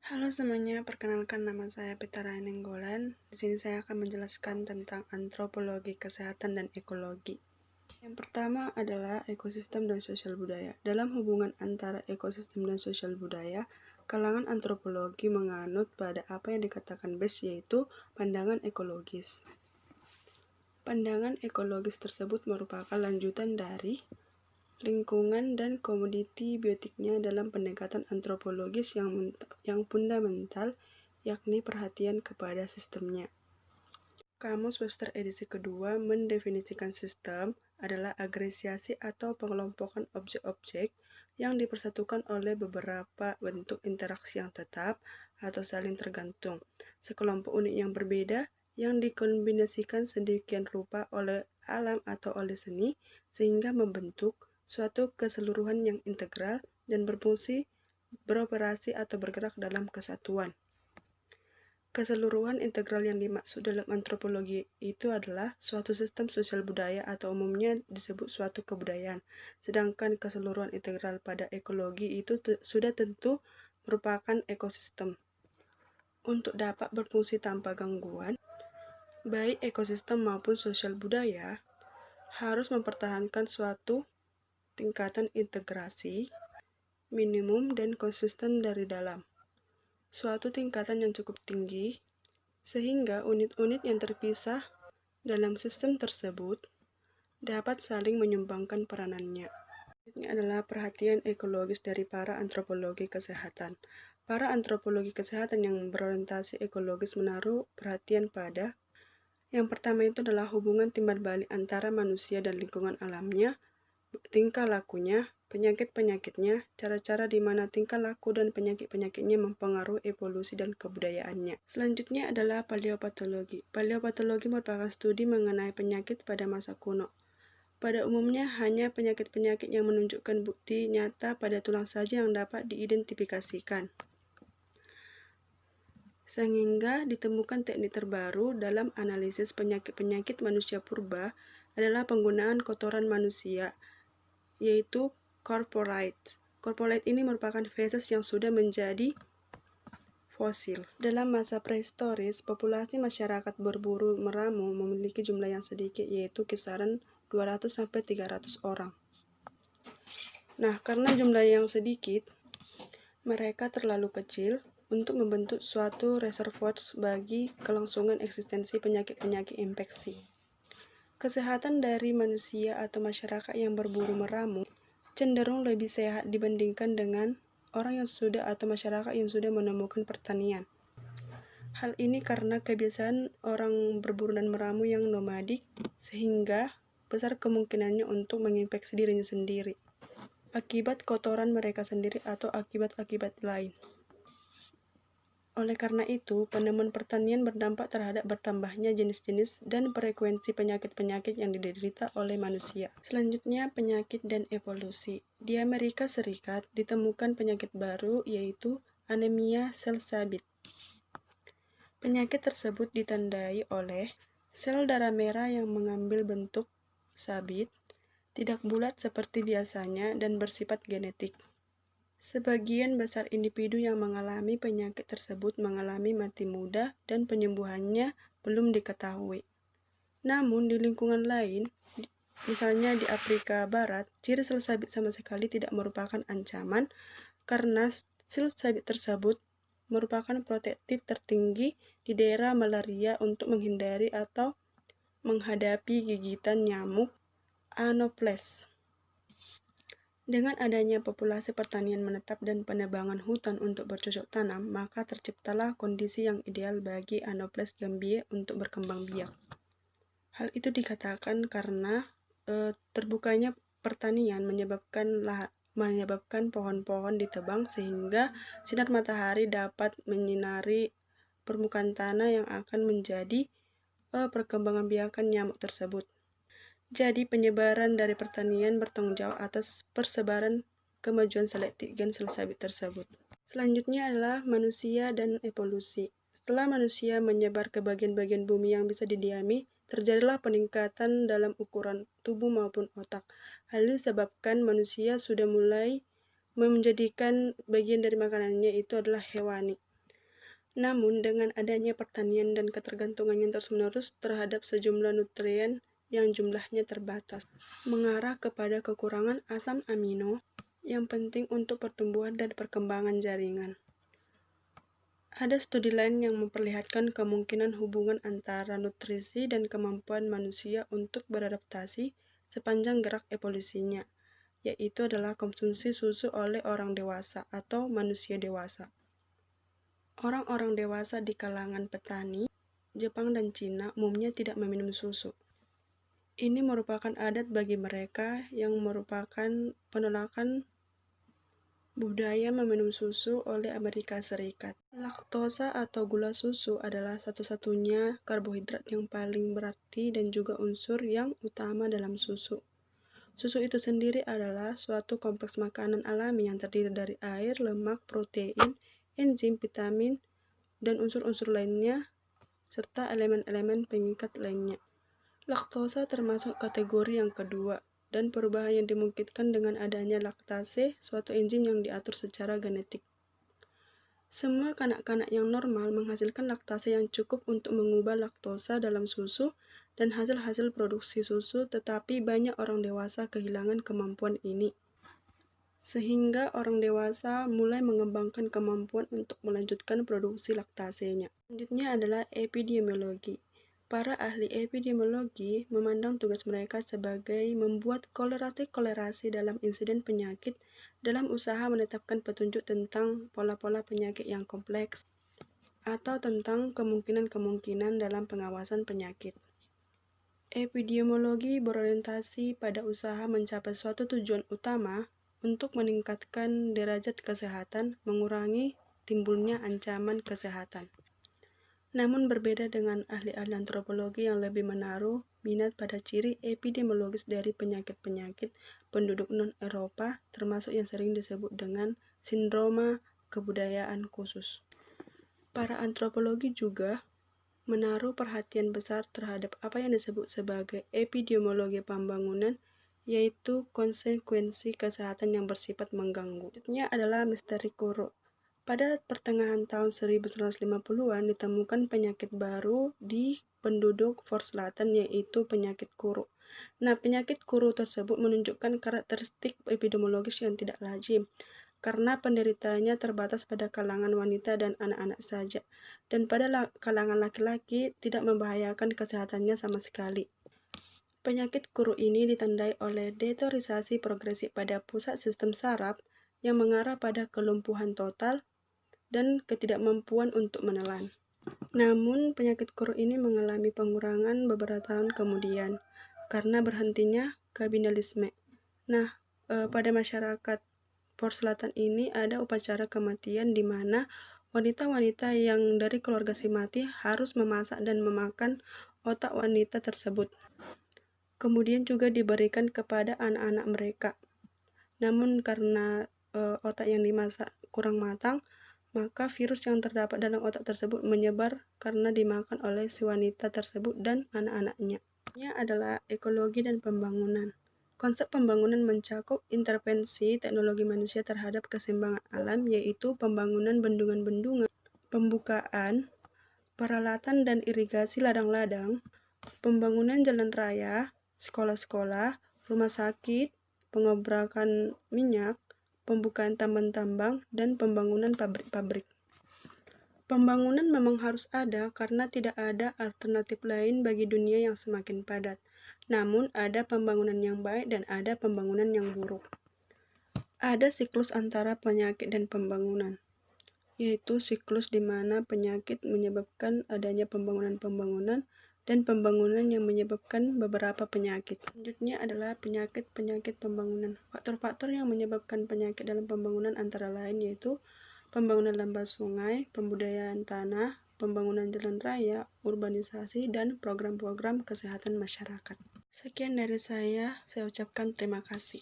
Halo semuanya, perkenalkan nama saya Pitara Nenggolan. Di sini saya akan menjelaskan tentang antropologi kesehatan dan ekologi. Yang pertama adalah ekosistem dan sosial budaya. Dalam hubungan antara ekosistem dan sosial budaya, kalangan antropologi menganut pada apa yang dikatakan BES, yaitu pandangan ekologis. Pandangan ekologis tersebut merupakan lanjutan dari lingkungan dan komoditi biotiknya dalam pendekatan antropologis yang fundamental, yakni perhatian kepada sistemnya. Kamus Webster edisi kedua mendefinisikan sistem adalah agresiasi atau pengelompokan objek-objek yang dipersatukan oleh beberapa bentuk interaksi yang tetap atau saling tergantung, sekelompok unit yang berbeda yang dikombinasikan sedemikian rupa oleh alam atau oleh seni sehingga membentuk suatu keseluruhan yang integral dan berfungsi, beroperasi atau bergerak dalam kesatuan. Keseluruhan integral yang dimaksud dalam antropologi itu adalah suatu sistem sosial budaya atau umumnya disebut suatu kebudayaan. Sedangkan keseluruhan integral pada ekologi itu sudah tentu merupakan ekosistem. Untuk dapat berfungsi tanpa gangguan, baik ekosistem maupun sosial budaya harus mempertahankan suatu tingkatan integrasi minimum dan konsisten dari dalam. Suatu tingkatan yang cukup tinggi sehingga unit-unit yang terpisah dalam sistem tersebut dapat saling menyumbangkan peranannya. Ini adalah perhatian ekologis dari para antropologi kesehatan. Para antropologi kesehatan yang berorientasi ekologis menaruh perhatian pada yang pertama itu adalah hubungan timbal balik antara manusia dan lingkungan alamnya, tingkah lakunya, penyakit-penyakitnya, cara-cara di mana tingkah laku dan penyakit-penyakitnya mempengaruhi evolusi dan kebudayaannya. Selanjutnya adalah paleopatologi. Paleopatologi merupakan studi mengenai penyakit pada masa kuno. Pada umumnya hanya penyakit-penyakit yang menunjukkan bukti nyata pada tulang saja yang dapat diidentifikasikan. Sehingga ditemukan teknik terbaru dalam analisis penyakit-penyakit manusia purba adalah penggunaan kotoran manusia, yaitu corporite. Corporite ini merupakan feses yang sudah menjadi fosil. Dalam masa prehistoris, populasi masyarakat berburu meramu memiliki jumlah yang sedikit, yaitu kisaran 200-300 orang. Nah, karena jumlah yang sedikit, mereka terlalu kecil untuk membentuk suatu reservoir bagi kelangsungan eksistensi penyakit-penyakit infeksi. Kesehatan dari manusia atau masyarakat yang berburu meramu cenderung lebih sehat dibandingkan dengan orang yang sudah atau masyarakat yang sudah menemukan pertanian. Hal ini karena kebiasaan orang berburu dan meramu yang nomadik, sehingga besar kemungkinannya untuk menginfeksi dirinya sendiri akibat kotoran mereka sendiri atau akibat-akibat lain. Oleh karena itu, penemuan pertanian berdampak terhadap bertambahnya jenis-jenis dan frekuensi penyakit-penyakit yang diderita oleh manusia. Selanjutnya, penyakit dan evolusi. Di Amerika Serikat ditemukan penyakit baru, yaitu anemia sel sabit. Penyakit tersebut ditandai oleh sel darah merah yang mengambil bentuk sabit, tidak bulat seperti biasanya, dan bersifat genetik. Sebagian besar individu yang mengalami penyakit tersebut mengalami mati muda dan penyembuhannya belum diketahui. Namun di lingkungan lain, misalnya di Afrika Barat, ciri sel sabit sama sekali tidak merupakan ancaman karena sel sabit tersebut merupakan protektif tertinggi di daerah malaria untuk menghindari atau menghadapi gigitan nyamuk Anopheles. Dengan adanya populasi pertanian menetap dan penebangan hutan untuk bercocok tanam, maka terciptalah kondisi yang ideal bagi Anopheles gambiae untuk berkembang biak. Hal itu dikatakan karena terbukanya pertanian menyebabkan pohon-pohon ditebang sehingga sinar matahari dapat menyinari permukaan tanah yang akan menjadi perkembangan biakan nyamuk tersebut. Jadi penyebaran dari pertanian bertanggung jawab atas persebaran kemajuan selektif gen sel sabit tersebut. Selanjutnya adalah manusia dan evolusi. Setelah manusia menyebar ke bagian-bagian bumi yang bisa didiami, terjadilah peningkatan dalam ukuran tubuh maupun otak. Hal ini disebabkan manusia sudah mulai menjadikan bagian dari makanannya itu adalah hewani. Namun, dengan adanya pertanian dan ketergantungan yang terus-menerus terhadap sejumlah nutrien yang jumlahnya terbatas, mengarah kepada kekurangan asam amino yang penting untuk pertumbuhan dan perkembangan jaringan. Ada studi lain yang memperlihatkan kemungkinan hubungan antara nutrisi dan kemampuan manusia untuk beradaptasi sepanjang gerak evolusinya, yaitu adalah konsumsi susu oleh orang dewasa atau manusia dewasa. Orang-orang dewasa di kalangan petani, Jepang dan Cina umumnya tidak meminum susu. Ini merupakan adat bagi mereka yang merupakan penolakan budaya meminum susu oleh Amerika Serikat. Laktosa atau gula susu adalah satu-satunya karbohidrat yang paling berarti dan juga unsur yang utama dalam susu. Susu itu sendiri adalah suatu kompleks makanan alami yang terdiri dari air, lemak, protein, enzim, vitamin, dan unsur-unsur lainnya, serta elemen-elemen pengikat lainnya. Laktosa termasuk kategori yang kedua, dan perubahan yang dimungkinkan dengan adanya laktase, suatu enzim yang diatur secara genetik. Semua kanak-kanak yang normal menghasilkan laktase yang cukup untuk mengubah laktosa dalam susu dan hasil-hasil produksi susu, tetapi banyak orang dewasa kehilangan kemampuan ini. Sehingga orang dewasa mulai mengembangkan kemampuan untuk melanjutkan produksi laktasenya. Selanjutnya adalah epidemiologi. Para ahli epidemiologi memandang tugas mereka sebagai membuat kolerasi-kolerasi dalam insiden penyakit dalam usaha menetapkan petunjuk tentang pola-pola penyakit yang kompleks atau tentang kemungkinan-kemungkinan dalam pengawasan penyakit. Epidemiologi berorientasi pada usaha mencapai suatu tujuan utama untuk meningkatkan derajat kesehatan, mengurangi timbulnya ancaman kesehatan. Namun berbeda dengan ahli-ahli antropologi yang lebih menaruh minat pada ciri epidemiologis dari penyakit-penyakit penduduk non-Eropa, termasuk yang sering disebut dengan sindroma kebudayaan khusus. Para antropologi juga menaruh perhatian besar terhadap apa yang disebut sebagai epidemiologi pembangunan, yaitu konsekuensi kesehatan yang bersifat mengganggu. Selanjutnya adalah misteri kuro. Pada pertengahan tahun 1950-an ditemukan penyakit baru di penduduk Fort Selatan, yaitu penyakit kuro. Nah, penyakit kuro tersebut menunjukkan karakteristik epidemiologis yang tidak lazim, karena penderitanya terbatas pada kalangan wanita dan anak-anak saja, dan pada kalangan laki-laki tidak membahayakan kesehatannya sama sekali. Penyakit kuro ini ditandai oleh deteriorisasi progresif pada pusat sistem saraf yang mengarah pada kelumpuhan total dan ketidakmampuan untuk menelan. Namun, penyakit kuro ini mengalami pengurangan beberapa tahun kemudian karena berhentinya kabinalisme. Nah, pada masyarakat Fort Selatan ini ada upacara kematian di mana wanita-wanita yang dari keluarga si mati harus memasak dan memakan otak wanita tersebut. Kemudian juga diberikan kepada anak-anak mereka. Namun karena otak yang dimasak kurang matang, maka virus yang terdapat dalam otak tersebut menyebar karena dimakan oleh si wanita tersebut dan anak-anaknya. Ini adalah ekologi dan pembangunan. Konsep pembangunan mencakup intervensi teknologi manusia terhadap keseimbangan alam, yaitu pembangunan bendungan-bendungan, pembukaan, peralatan dan irigasi ladang-ladang, pembangunan jalan raya, sekolah-sekolah, rumah sakit, pengobrakan minyak, pembukaan tambang-tambang, dan pembangunan pabrik-pabrik. Pembangunan memang harus ada karena tidak ada alternatif lain bagi dunia yang semakin padat. Namun, ada pembangunan yang baik dan ada pembangunan yang buruk. Ada siklus antara penyakit dan pembangunan, yaitu siklus di mana penyakit menyebabkan adanya pembangunan-pembangunan dan pembangunan yang menyebabkan beberapa penyakit. Selanjutnya adalah penyakit-penyakit pembangunan. Faktor-faktor yang menyebabkan penyakit dalam pembangunan antara lain yaitu pembangunan lambat sungai, pembudayaan tanah, pembangunan jalan raya, urbanisasi, dan program-program kesehatan masyarakat. Sekian dari saya ucapkan terima kasih.